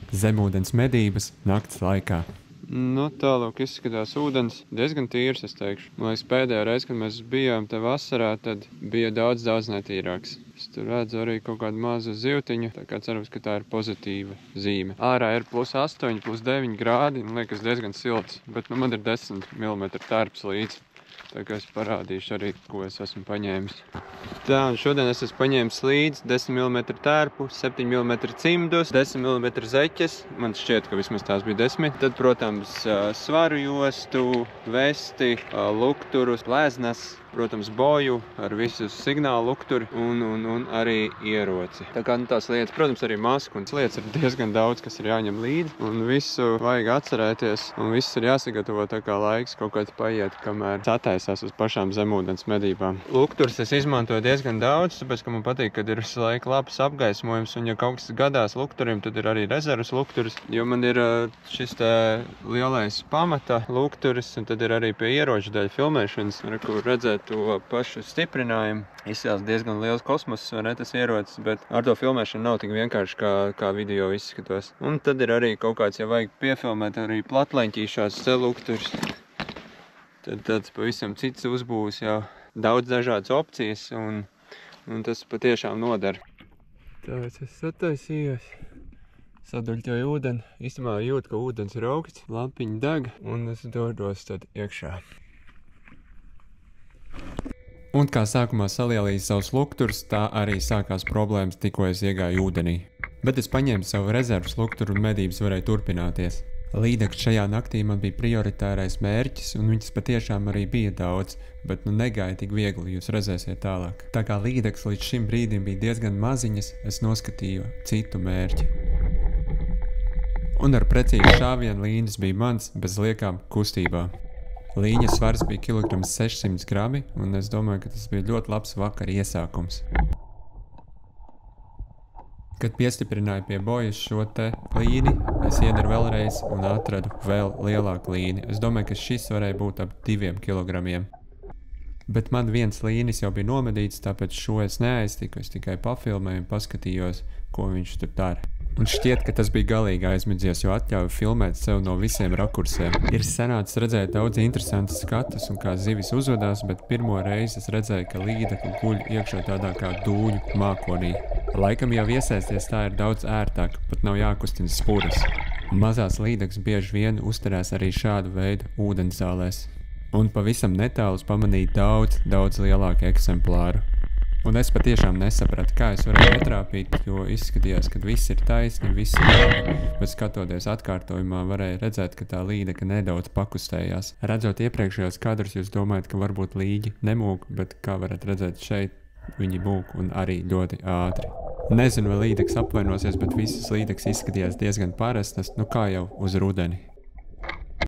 Zemūdens medības nakts laikā. Nu, tālāk izskatās ūdens diezgan tīrs, es teikšu. Man liekas, pēdējā reize, kad mēs bijām te vasarā, tad bija daudz netīrāks. Es tur redzu arī kaut kādu mazu zivtiņu, tā kā cerams, ka tā ir pozitīva zīme. Ārā ir +8, +9 grādi, man liekas diezgan silts, bet man ir 10 mm tērps līdzi. Tā kā es parādīšu arī, ko es esmu paņēmis. Tā, un šodien es esmu paņēmis līdzi 10 mm tērpu, 7 mm cimdus, 10 mm zeķes. Man šķiet, ka vismaz tās bija 10. Tad, protams, svaru jostu, vesti, lukturus, plēznas, protams, boju ar visu signālu lukturi un arī ieroci. Tā kā tās lietas, protams, arī masku un lietas ir diezgan daudz, kas ir jāņem līdzi. Un visu vajag atcerēties un viss ir jāsagatavo tā kā laiks kaut kāds paiet, kamēr sataisās uz pašām zemūdens medībām. Lukturs es izmantoju diezgan daudz, tāpēc, ka man patīk, kad ir visu laiku labs apgaismojums un ja kaut kas gadās lukturim, tad ir arī rezervas lukturis, jo man ir šis te lielais pamata lukturis un tad ir arī pie ieroču daļa filmēšanas, kur redzēt to pašu stiprinājumu. Izskatās diezgan liels kosmos, vai ne, tas ierocis, bet ar to filmēšanu nav tik vienkārši, kā video izskatos. Un tad ir arī kaut kāds, ja vajag piefilmēt arī platleņķīšās celukturus, tad tāds pavisam cits uzbūs jau daudz dažādas opcijas, un tas patiešām nodara. Tā, es sataisījos. Sadaļķoju ūdeni. Īstenībā jūt, ka ūdens ir augsts, lampiņa deg, un es dodos tad iekšā. Un kā sākumā salielīju savus lukturus, tā arī sākās problēmas, tikko es iegāju ūdenī. Bet es paņēmu savu rezervas lukturu un medības varēja turpināties. Līdzekļi šajā naktī man bija prioritārais mērķis, un viņas patiešām arī bija daudz, bet negāja tik viegli, jūs redzēsiet tālāk. Tā kā līdzekļi līdz šim brīdim bija diezgan maziņas, es noskatīju citu mērķi. Un ar precīzu šāvienu līnijas bija mans bez liekām kustībām. Līņas svars bija 600 grami, un es domāju, ka tas bija ļoti labs vakara iesākums. Kad piestiprināju pie bojas šo te līni, es iedaru vēlreiz un atradu vēl lielāku līni. Es domāju, ka šis varēja būt ap 2 kilogramiem. Bet man viens līnis jau bija nomedīts, tāpēc šo es neaiztiku, es tikai pafilmēju un paskatījos, ko viņš tur dara. Un šķiet, ka tas bija galīgi aizmidzies, jo atļauju filmēt sev no visiem rakursiem. Ir sanācis redzēt daudz interesantas skatus un kā zivis uzvedās, bet pirmo reizi es redzēju, ka līdekļi guļ iekšā tādā kā dūņu mākonī. Laikam jau iesaisties tā ir daudz ērtāk, pat nav jākustina spuras. Mazās līdekļas bieži vien uzturās arī šādu veidu ūdenzālēs. Un pavisam netālus pamanīju daudz lielāku eksemplāru. Un es patiešām nesapratu, kā es varēju netrāpīt, jo izskatījās, ka viss ir taisni, viss ir labi, bet skatoties atkārtojumā varēja redzēt, ka tā līdeka nedaudz pakustējās. Redzot iepriekšējos kadrus, jūs domājat, ka varbūt līģi nemūk, bet kā varat redzēt šeit, viņi mūk un arī ļoti ātri. Nezinu, vai līdeks apvainosies, bet visas līdeks izskatījās diezgan parastas, nu kā jau uz rudeni.